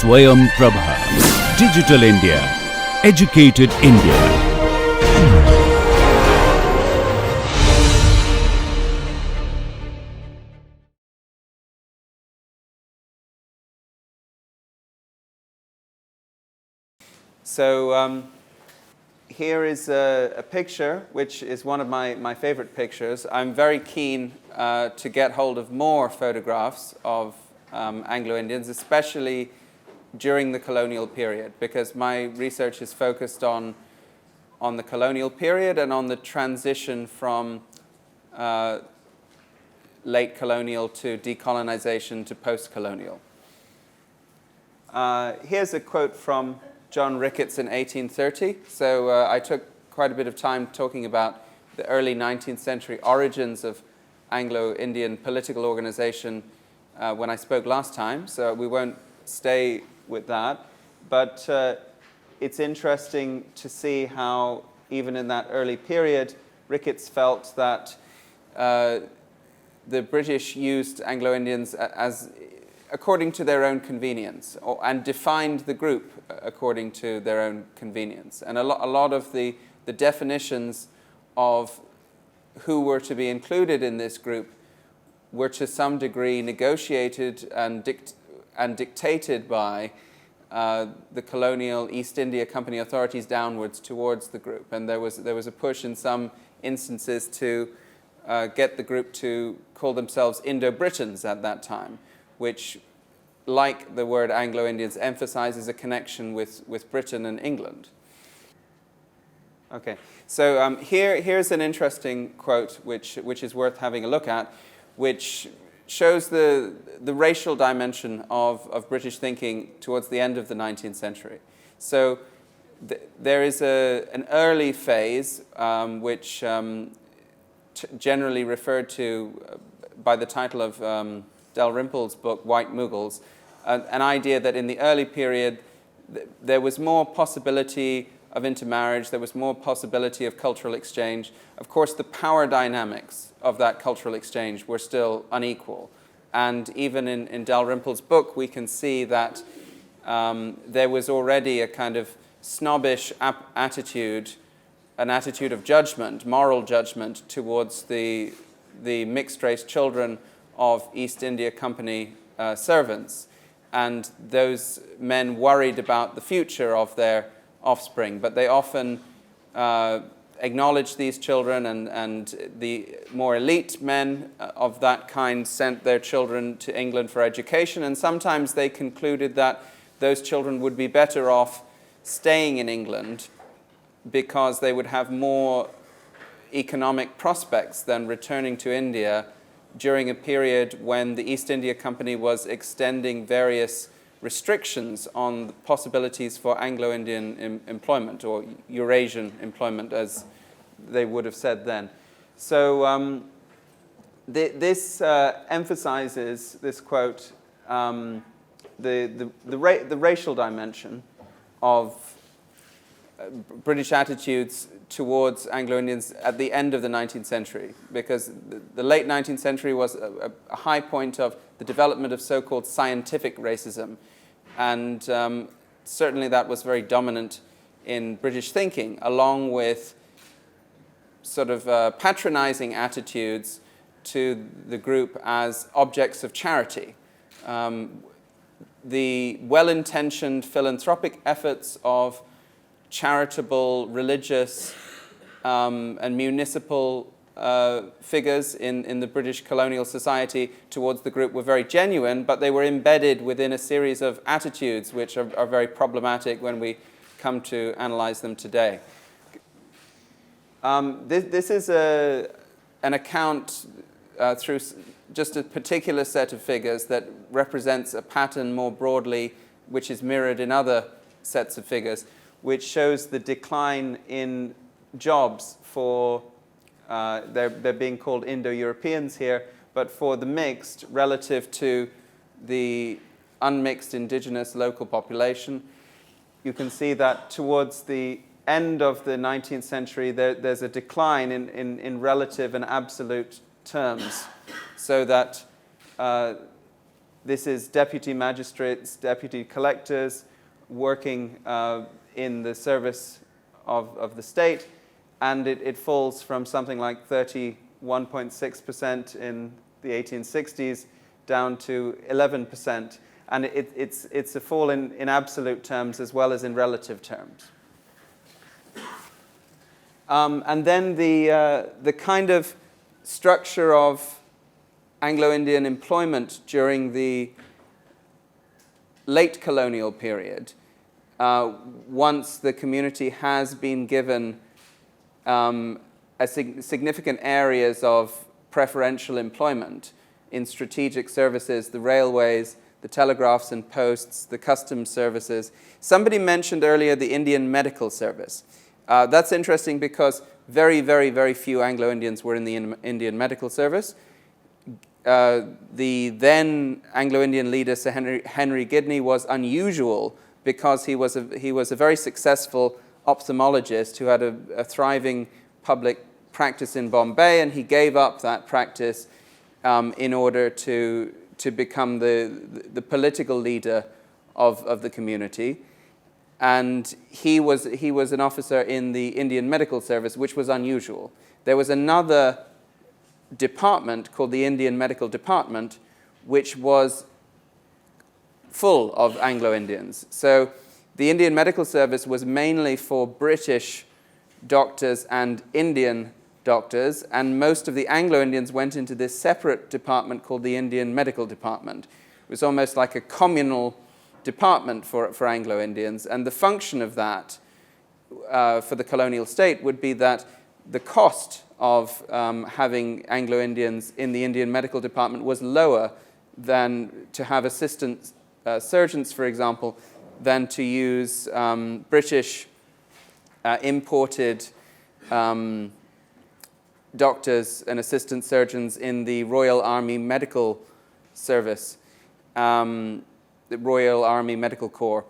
Swayam Prabha. Digital India. Educated India. So here is a picture, which is one of my favorite pictures. I'm very keen to get hold of more photographs of Anglo-Indians, especially during the colonial period, because my research is focused on the colonial period and on the transition from late colonial to decolonization to post-colonial. Here's a quote from John Ricketts in 1830. So I took quite a bit of time talking about the early 19th century origins of Anglo-Indian political organization when I spoke last time, so we won't stay with that. But it's interesting to see how, even in that early period, Ricketts felt that the British used Anglo-Indians as according to their own convenience, and defined the group according to their own convenience. And a lot of the definitions of who were to be included in this group were to some degree negotiated and dictated by the colonial East India Company authorities downwards towards the group. And there was a push in some instances to get the group to call themselves Indo-Britons at that time, which, like the word Anglo-Indians, emphasizes a connection with Britain and England. Okay, so here's an interesting quote which is worth having a look at, which shows the racial dimension of British thinking towards the end of the 19th century. So there is an early phase which generally referred to by the title of Dalrymple's book, White Mughals, an idea that in the early period there was more possibility of intermarriage, there was more possibility of cultural exchange. Of course, the power dynamics of that cultural exchange were still unequal. And even in Dalrymple's book, we can see that there was already a kind of snobbish attitude, an attitude of judgment, moral judgment, towards the mixed-race children of East India Company servants, and those men worried about the future of their offspring, but they often acknowledged these children, and the more elite men of that kind sent their children to England for education, and sometimes they concluded that those children would be better off staying in England because they would have more economic prospects than returning to India during a period when the East India Company was extending various restrictions on the possibilities for Anglo-Indian employment, or Eurasian employment, as they would have said then. So this emphasizes, this quote, the racial dimension of British attitudes towards Anglo-Indians at the end of the 19th century, because the late 19th century was a high point of the development of so-called scientific racism, and certainly that was very dominant in British thinking, along with sort of patronizing attitudes to the group as objects of charity. The well-intentioned philanthropic efforts of charitable, religious, and municipal figures in the British colonial society towards the group were very genuine, but they were embedded within a series of attitudes which are very problematic when we come to analyze them today. This is an account through just a particular set of figures that represents a pattern more broadly, which is mirrored in other sets of figures, which shows the decline in jobs for, they're being called Indo-Europeans here, but for the mixed relative to the unmixed indigenous local population. You can see that towards the end of the 19th century, there's a decline in relative and absolute terms, so that This is deputy magistrates, deputy collectors working in the service of the state, and it falls from something like 31.6% in the 1860s down to 11%. And it's a fall in absolute terms as well as in relative terms. And then the kind of structure of Anglo-Indian employment during the late colonial period, once the community has been given significant areas of preferential employment in strategic services, the railways, the telegraphs and posts, the customs services. Somebody mentioned earlier the Indian Medical Service. That's interesting because very, very, very few Anglo-Indians were in the Indian Medical Service. The then Anglo-Indian leader, Sir Henry Gidney, was unusual because he was a very successful ophthalmologist who had a thriving public practice in Bombay, and he gave up that practice in order to become the political leader of the community. And he was an officer in the Indian Medical Service, which was unusual. There was another department called the Indian Medical Department, which was full of Anglo-Indians. So the Indian Medical Service was mainly for British doctors and Indian doctors, and most of the Anglo-Indians went into this separate department called the Indian Medical Department. It was almost like a communal department for Anglo-Indians, and the function of that for the colonial state would be that the cost of having Anglo-Indians in the Indian Medical Department was lower than to have assistant surgeons, for example, than to use British imported doctors and assistant surgeons in the Royal Army Medical Service, the Royal Army Medical Corps,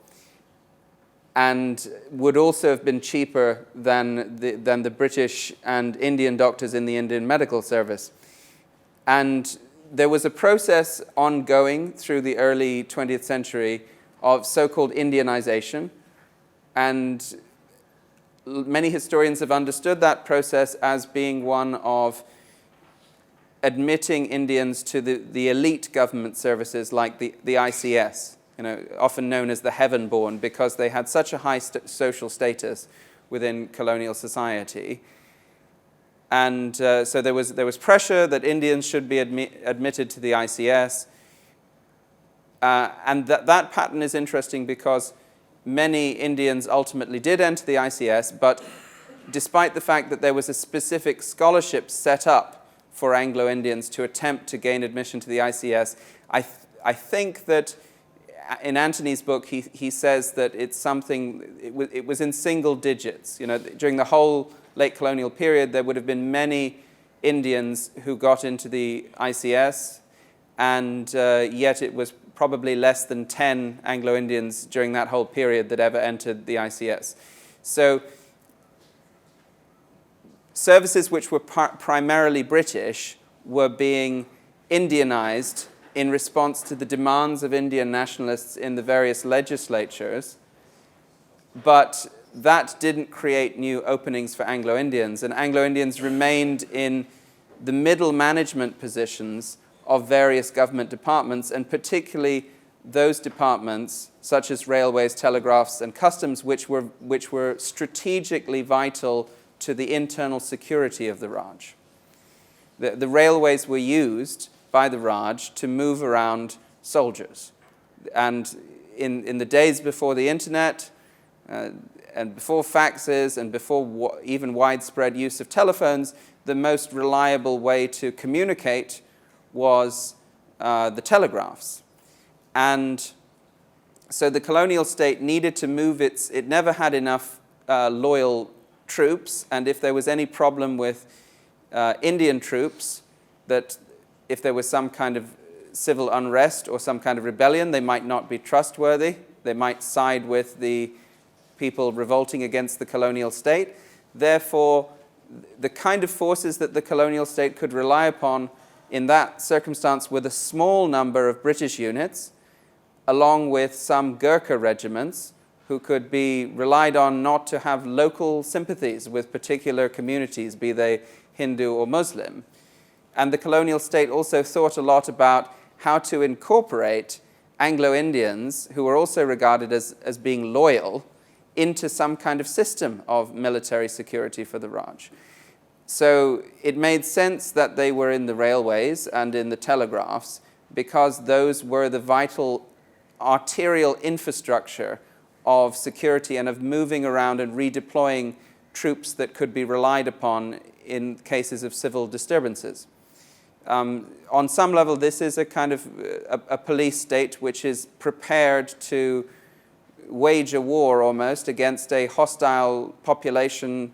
and would also have been cheaper than the British and Indian doctors in the Indian Medical Service. And there was a process ongoing through the early 20th century of so-called Indianization, and many historians have understood that process as being one of admitting Indians to the elite government services like the ICS, often known as the heaven-born, because they had such a high social status within colonial society. And so there was pressure that Indians should be admitted to the ICS. And that pattern is interesting because many Indians ultimately did enter the ICS, but despite the fact that there was a specific scholarship set up for Anglo-Indians to attempt to gain admission to the ICS, I think that in Anthony's book, he says that it's something, it was in single digits. During the whole late colonial period, there would have been many Indians who got into the ICS, and yet it was probably less than 10 Anglo-Indians during that whole period that ever entered the ICS. So services which were primarily British were being Indianized in response to the demands of Indian nationalists in the various legislatures, but that didn't create new openings for Anglo-Indians, and Anglo-Indians remained in the middle management positions of various government departments, and particularly those departments such as railways, telegraphs, and customs, which were strategically vital to the internal security of the Raj. The railways were used by the Raj to move around soldiers. And in the days before the internet, and before faxes, and before even widespread use of telephones, the most reliable way to communicate was the telegraphs. And so the colonial state needed to move it never had enough loyal troops, and if there was any problem with Indian troops, that if there was some kind of civil unrest or some kind of rebellion, they might not be trustworthy. They might side with the people revolting against the colonial state. Therefore, the kind of forces that the colonial state could rely upon in that circumstance with a small number of British units, along with some Gurkha regiments who could be relied on not to have local sympathies with particular communities, be they Hindu or Muslim. And the colonial state also thought a lot about how to incorporate Anglo-Indians, who were also regarded as being loyal, into some kind of system of military security for the Raj. So it made sense that they were in the railways and in the telegraphs, because those were the vital arterial infrastructure of security and of moving around and redeploying troops that could be relied upon in cases of civil disturbances. On some level, this is a kind of a police state which is prepared to wage a war almost against a hostile population,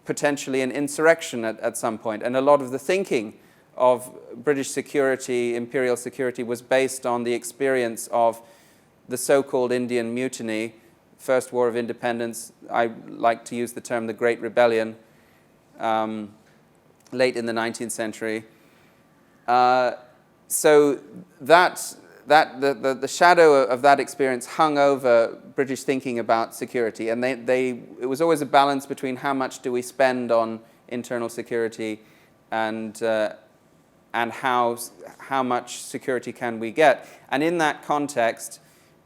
potentially an insurrection at some point. And a lot of the thinking of British security, imperial security, was based on the experience of the so-called Indian Mutiny, First War of Independence. I like to use the term the Great Rebellion, late in the 19th century. So the shadow of that experience hung over British thinking about security, and it was always a balance between how much do we spend on internal security and how much security can we get. And in that context,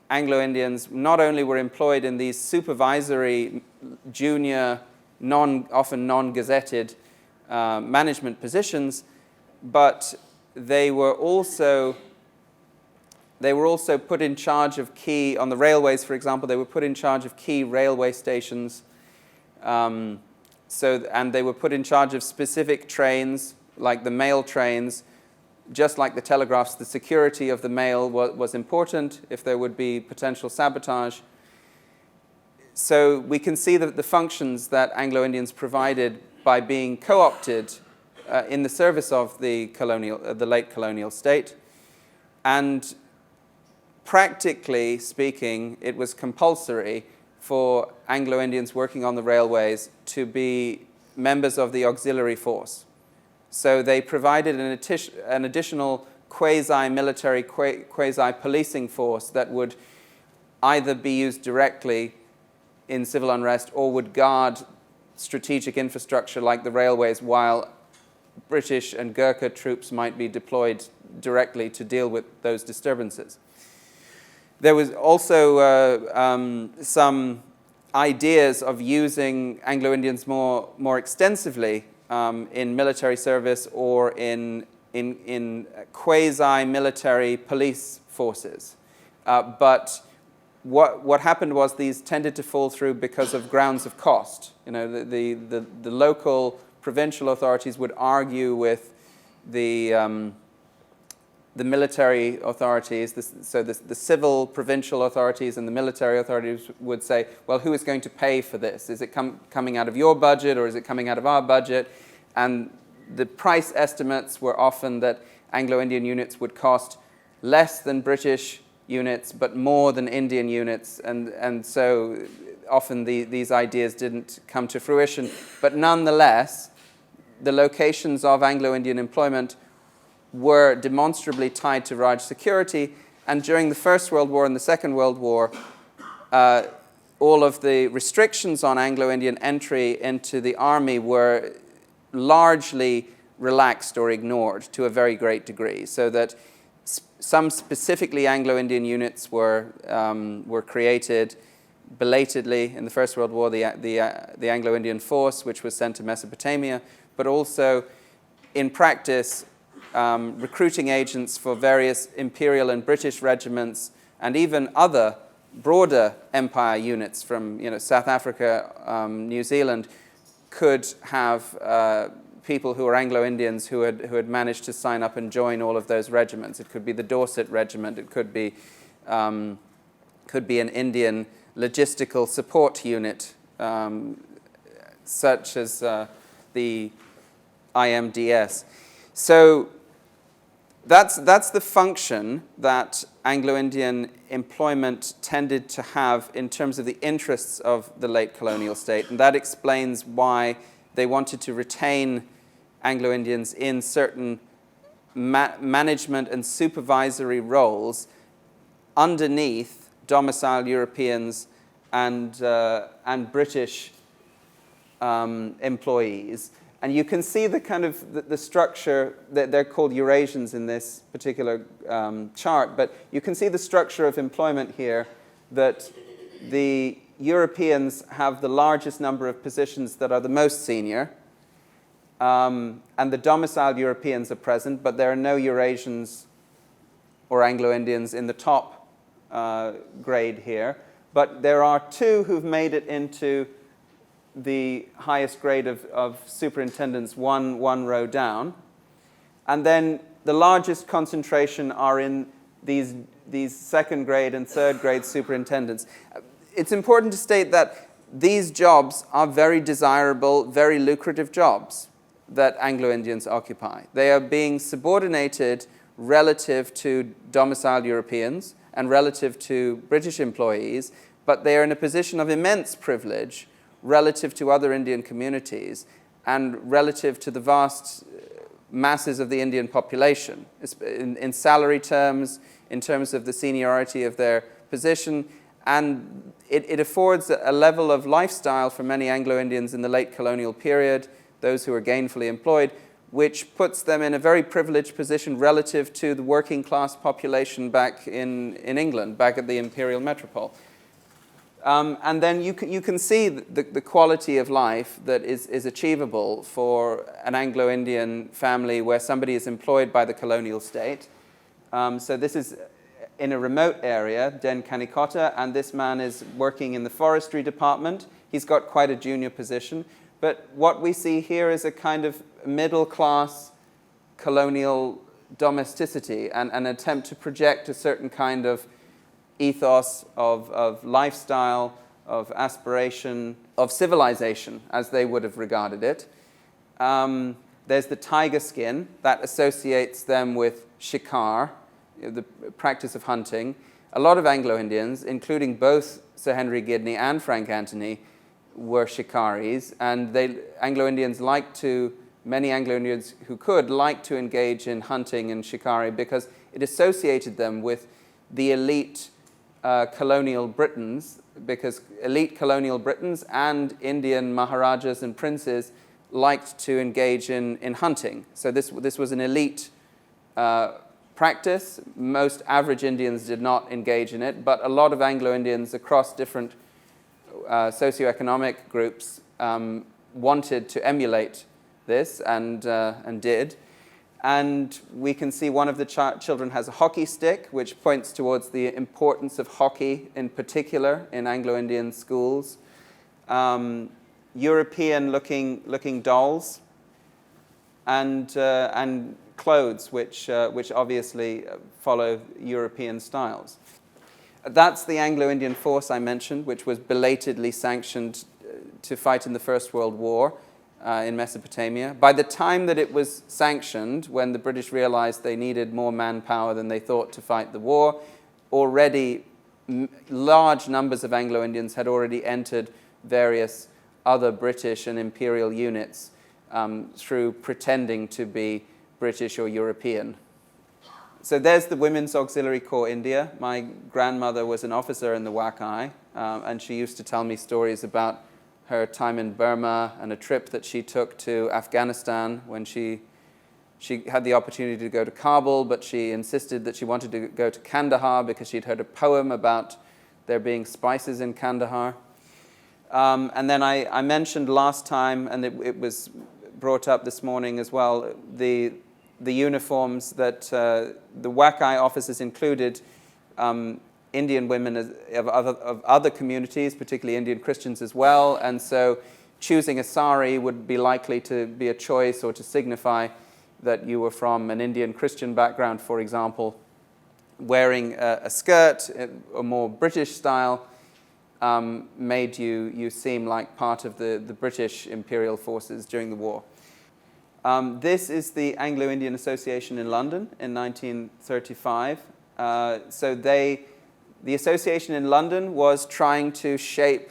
Anglo-Indians not only were employed in these supervisory, junior, often non-gazetted management positions, but they were also put in charge of key, on the railways, for example, they were put in charge of key railway stations. And they were put in charge of specific trains, like the mail trains. Just like the telegraphs, the security of the mail was important if there would be potential sabotage. So we can see that the functions that Anglo-Indians provided by being co-opted in the service of the late colonial state. And practically speaking, it was compulsory for Anglo-Indians working on the railways to be members of the auxiliary force. So they provided an additional quasi-military, quasi-policing force that would either be used directly in civil unrest or would guard strategic infrastructure like the railways, while British and Gurkha troops might be deployed directly to deal with those disturbances. There was also some ideas of using Anglo-Indians more extensively in military service or in quasi-military police forces. But what happened was these tended to fall through because of grounds of cost. You know, the local provincial authorities would argue with the military authorities, the civil provincial authorities and the military authorities would say, well, who is going to pay for this? Is it coming out of your budget or is it coming out of our budget? And the price estimates were often that Anglo-Indian units would cost less than British units, but more than Indian units. And so often these ideas didn't come to fruition. But nonetheless, the locations of Anglo-Indian employment were demonstrably tied to Raj security. And during the First World War and the Second World War, all of the restrictions on Anglo-Indian entry into the army were largely relaxed or ignored to a very great degree, so that some specifically Anglo-Indian units were created belatedly in the First World War, the Anglo-Indian force, which was sent to Mesopotamia, but also in practice recruiting agents for various imperial and British regiments and even other broader empire units from South Africa, New Zealand, could have people who were Anglo-Indians who had managed to sign up and join all of those regiments. It could be the Dorset Regiment. It could be an Indian logistical support unit, such as the IMDS. So that's the function that Anglo-Indian employment tended to have in terms of the interests of the late colonial state, and that explains why they wanted to retain Anglo-Indians in certain management and supervisory roles underneath domiciled Europeans and British employees. And you can see the kind of the structure, that they're called Eurasians in this particular chart, but you can see the structure of employment here, that the Europeans have the largest number of positions that are the most senior, and the domiciled Europeans are present, but there are no Eurasians or Anglo-Indians in the top grade here. But there are two who've made it into the highest grade of superintendents, one row down. And then the largest concentration are in these second grade and third grade superintendents. It's important to state that these jobs are very desirable, very lucrative jobs that Anglo-Indians occupy. They are being subordinated relative to domiciled Europeans and relative to British employees, but they are in a position of immense privilege relative to other Indian communities and relative to the vast masses of the Indian population, in salary terms, in terms of the seniority of their position, and it affords a level of lifestyle for many Anglo-Indians in the late colonial period, those who are gainfully employed, which puts them in a very privileged position relative to the working class population back in England, back at the imperial metropole. And then you can see the quality of life that is achievable for an Anglo-Indian family where somebody is employed by the colonial state. So this is in a remote area, Den Kanikota, and this man is working in the forestry department. He's got quite a junior position. But what we see here is a kind of middle-class colonial domesticity and an attempt to project a certain kind of ethos of lifestyle, of aspiration, of civilization, as they would have regarded it. There's the tiger skin that associates them with shikar, the practice of hunting. A lot of Anglo-Indians, including both Sir Henry Gidney and Frank Anthony, were shikaris, and many Anglo-Indians who could like to engage in hunting and shikari because it associated them with the elite colonial Britons, because elite colonial Britons and Indian Maharajas and princes liked to engage in hunting. So this was an elite practice. Most average Indians did not engage in it, but a lot of Anglo-Indians across different socioeconomic groups wanted to emulate this and did. And we can see one of the children has a hockey stick, which points towards the importance of hockey in particular in Anglo-Indian schools. European-looking dolls and clothes, which obviously follow European styles. That's the Anglo-Indian force I mentioned, which was belatedly sanctioned to fight in the First World War in Mesopotamia. By the time that it was sanctioned, when the British realized they needed more manpower than they thought to fight the war, already large numbers of Anglo-Indians had already entered various other British and imperial units through pretending to be British or European. So there's the Women's Auxiliary Corps India. My grandmother was an officer in the Wakai, and she used to tell me stories about her time in Burma and a trip that she took to Afghanistan when she had the opportunity to go to Kabul, but she insisted that she wanted to go to Kandahar because she'd heard a poem about there being spices in Kandahar. And then I mentioned last time, and it was brought up this morning as well, the uniforms that the Wakai officers included Indian women of other communities, particularly Indian Christians as well, and so choosing a sari would be likely to be a choice or to signify that you were from an Indian Christian background, for example. Wearing a skirt, a more British style, made you seem like part of the British imperial forces during the war. This is the Anglo-Indian Association in London in 1935. The association in London was trying to shape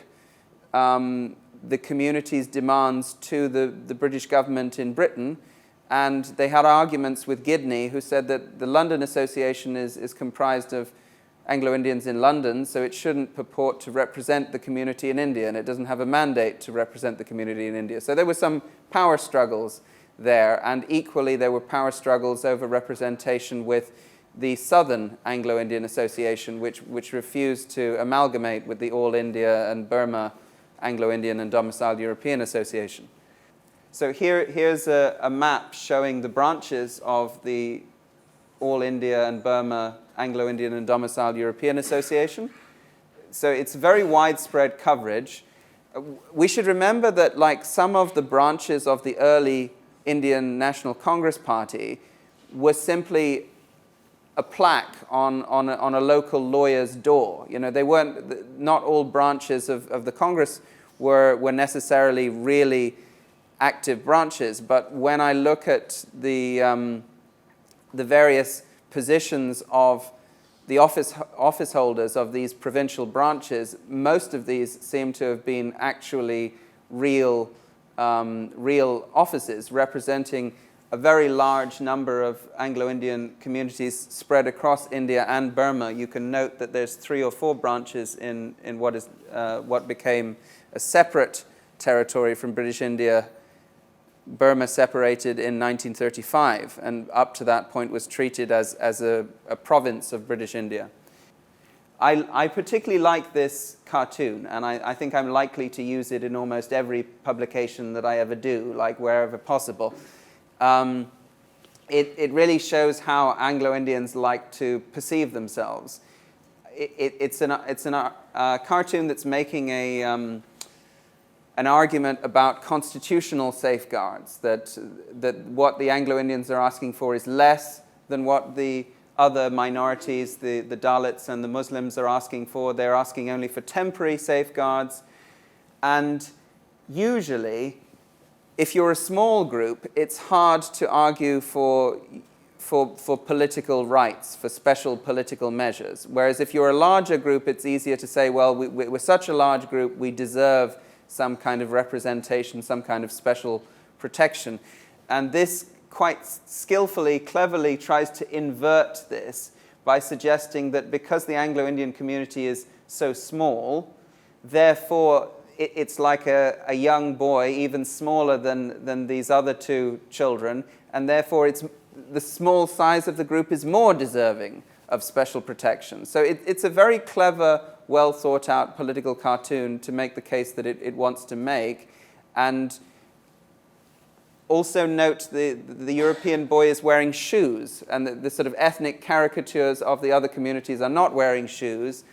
the community's demands to the British government in Britain, And they had arguments with Gidney, who said that the London Association is comprised of Anglo-Indians in London, so it shouldn't purport to represent the community in India, and it doesn't have a mandate to represent the community in India. So there were some power struggles there, and equally there were power struggles over representation with the Southern Anglo-Indian Association, which refused to amalgamate with the All India and Burma Anglo-Indian and Domiciled European Association. So here's a map showing the branches of the All India and Burma Anglo-Indian and Domiciled European Association. So it's very widespread coverage. We should remember that, like some of the branches of the early Indian National Congress Party, were simply a plaque on a local lawyer's door. You know, they weren't, not all branches of the Congress were necessarily really active branches. But when I look at the various positions of the office holders of these provincial branches, most of these seem to have been actually real offices representing a very large number of Anglo-Indian communities spread across India and Burma. You can note that there's 3 or 4 branches in what became a separate territory from British India. Burma separated in 1935, and up to that point was treated as a province of British India. I particularly like this cartoon, and I think I'm likely to use it in almost every publication that I ever do, like wherever possible. It really shows how Anglo-Indians like to perceive themselves. It's a cartoon that's making an argument about constitutional safeguards, that what the Anglo-Indians are asking for is less than what the other minorities, the Dalits and the Muslims, are asking for. They're asking only for temporary safeguards. And usually, if you're a small group, it's hard to argue for political rights, for special political measures. Whereas if you're a larger group, it's easier to say, well, we're such a large group, we deserve some kind of representation, some kind of special protection. And this quite skillfully, cleverly tries to invert this by suggesting that because the Anglo-Indian community is so small, therefore it's like a young boy, even smaller than these other 2 children, and therefore the small size of the group is more deserving of special protection. So it's a very clever, well thought out political cartoon to make the case that it wants to make. And also note the European boy is wearing shoes, and the sort of ethnic caricatures of the other communities are not wearing shoes.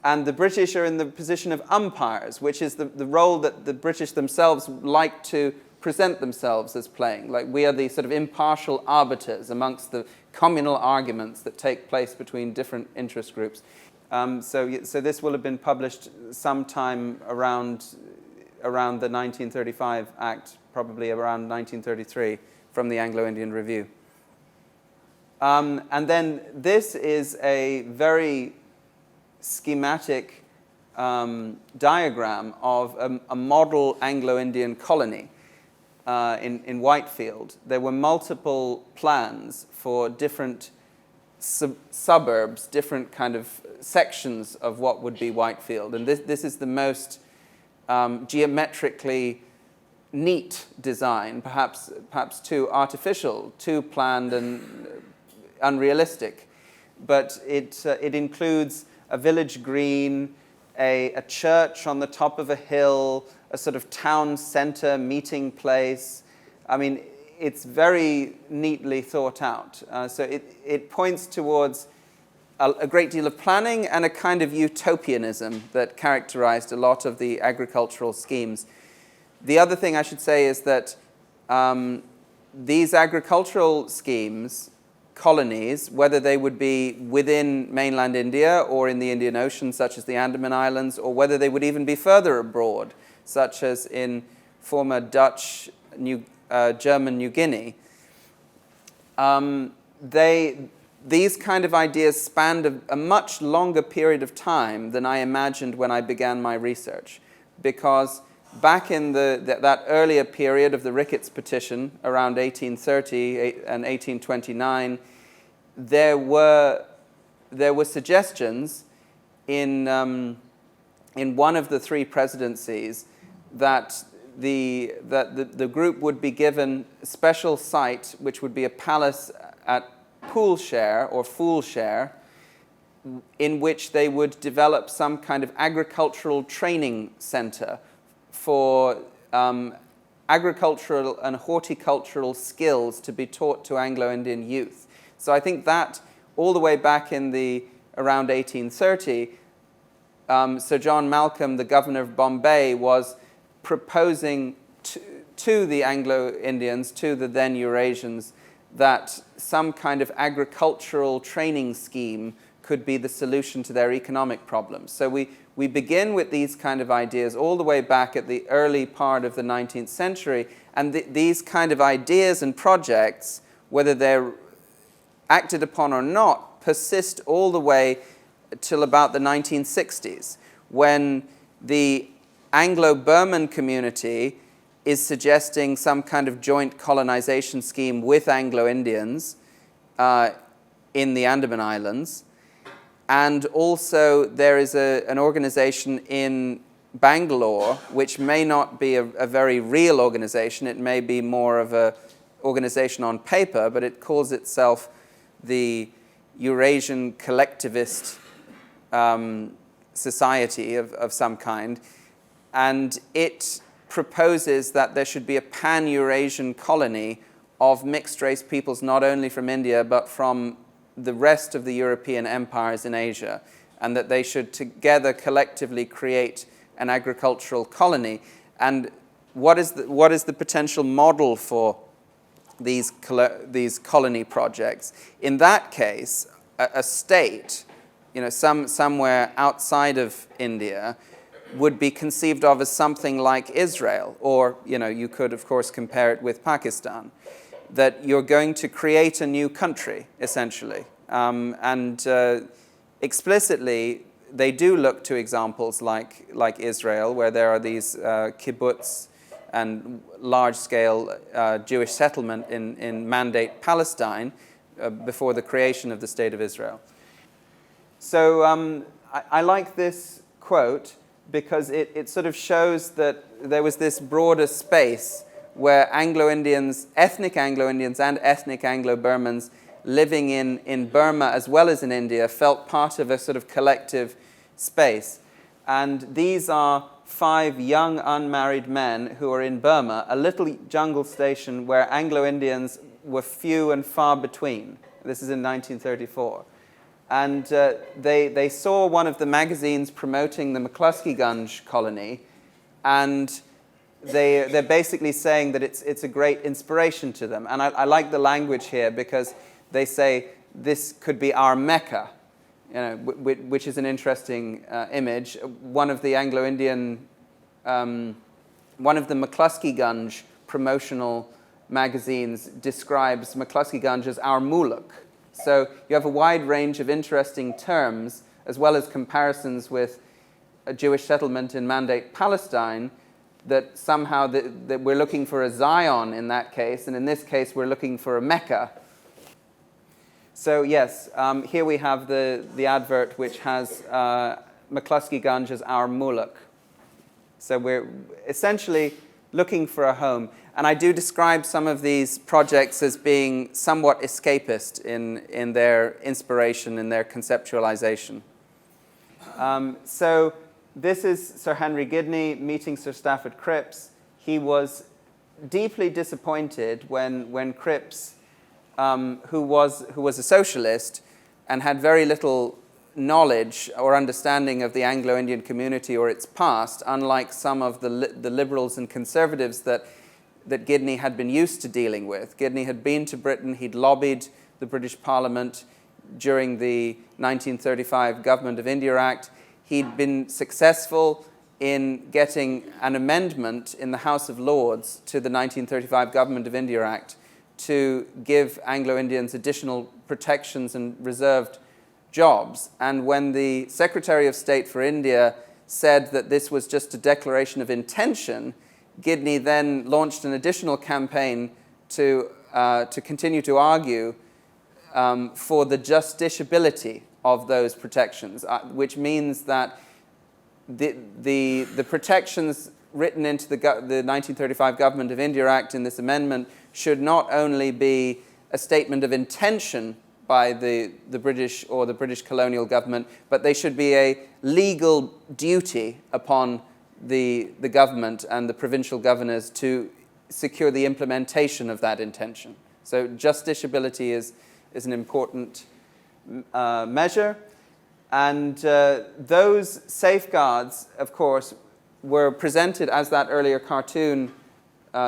And the British are in the position of umpires, which is the role that the British themselves like to present themselves as playing. Like, we are the sort of impartial arbiters amongst the communal arguments that take place between different interest groups. So this will have been published sometime around the 1935 Act, probably around 1933, from the Anglo-Indian Review. And then this is a very schematic diagram of a model Anglo-Indian colony in Whitefield. There were multiple plans for different suburbs, different kind of sections of what would be Whitefield. And this is the most geometrically neat design, perhaps too artificial, too planned and unrealistic. But it includes a village green, a church on the top of a hill, a sort of town center meeting place. I mean, it's very neatly thought out. So it points towards a great deal of planning and a kind of utopianism that characterized a lot of the agricultural schemes. The other thing I should say is that these agricultural schemes, colonies, whether they would be within mainland India or in the Indian Ocean, such as the Andaman Islands, or whether they would even be further abroad, such as in former Dutch, German New Guinea, these kind of ideas spanned a much longer period of time than I imagined when I began my research, because back in that earlier period of the Ricketts Petition, around 1830 and 1829, there were suggestions in one of the three presidencies that the group would be given a special site, which would be a palace at Poolshare or Foolshare, in which they would develop some kind of agricultural training center for agricultural and horticultural skills to be taught to Anglo-Indian youth. So I think that all the way back in around 1830, Sir John Malcolm, the governor of Bombay, was proposing to the Anglo-Indians, to the then Eurasians, that some kind of agricultural training scheme could be the solution to their economic problems. So we begin with these kind of ideas all the way back at the early part of the 19th century, and these kind of ideas and projects, whether they're acted upon or not, persist all the way till about the 1960s, when the Anglo-Burman community is suggesting some kind of joint colonization scheme with Anglo-Indians in the Andaman Islands. And also there is an organization in Bangalore, which may not be a very real organization. It may be more of an organization on paper, but it calls itself the Eurasian Collectivist Society of some kind. And it proposes that there should be a pan-Eurasian colony of mixed-race peoples, not only from India, but from the rest of the European empires in Asia, and that they should together collectively create an agricultural colony. And what is the potential model for these colony projects? In that case, a state, somewhere outside of India, would be conceived of as something like Israel, or you could of course compare it with Pakistan, that you're going to create a new country essentially, and explicitly they do look to examples like Israel, where there are these kibbutz and large-scale Jewish settlement in Mandate Palestine before the creation of the State of Israel. So I like this quote because it sort of shows that there was this broader space where Anglo-Indians, ethnic Anglo-Indians and ethnic Anglo-Burmans living in Burma as well as in India felt part of a sort of collective space. And these are 5 young unmarried men who are in Burma, a little jungle station where Anglo-Indians were few and far between. This is in 1934. And they saw one of the magazines promoting the McCluskey colony, and they're basically saying that it's a great inspiration to them. And I like the language here because they say this could be our Mecca, which is an interesting image. One of the Anglo-Indian, one of the McCluskey promotional magazines describes McCluskey as our Muluk. So you have a wide range of interesting terms, as well as comparisons with a Jewish settlement in Mandate Palestine, that somehow that we're looking for a Zion in that case, and in this case we're looking for a Mecca. So yes, here we have the advert which has McCluskey as our Muluk. So we're essentially looking for a home. And I do describe some of these projects as being somewhat escapist in their inspiration, in their conceptualization. So this is Sir Henry Gidney meeting Sir Stafford Cripps. He was deeply disappointed when Cripps, who was a socialist and had very little knowledge or understanding of the Anglo-Indian community or its past, unlike some of the liberals and conservatives that Gidney had been used to dealing with. Gidney had been to Britain, he'd lobbied the British Parliament during the 1935 Government of India Act. He'd been successful in getting an amendment in the House of Lords to the 1935 Government of India Act to give Anglo-Indians additional protections and reserved jobs. And when the Secretary of State for India said that this was just a declaration of intention, Gidney then launched an additional campaign to continue to argue for the justiciability of those protections, which means that the protections written into the 1935 Government of India Act in this amendment should not only be a statement of intention by the British or the British colonial government, but they should be a legal duty upon the government and the provincial governors to secure the implementation of that intention. So justiciability is an important measure. And those safeguards, of course, were presented, as that earlier cartoon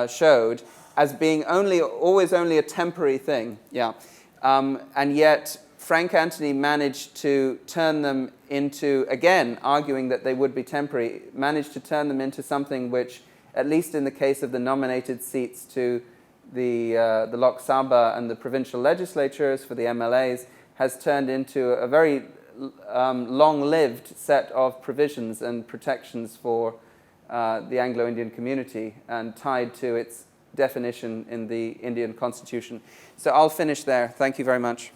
showed, as being always only a temporary thing. Yeah. And yet, Frank Anthony managed to turn them into, again, arguing that they would be temporary, managed to turn them into something which, at least in the case of the nominated seats to the Lok Sabha and the provincial legislatures for the MLAs, has turned into a very long-lived set of provisions and protections for the Anglo-Indian community, and tied to its definition in the Indian Constitution. So I'll finish there. Thank you very much.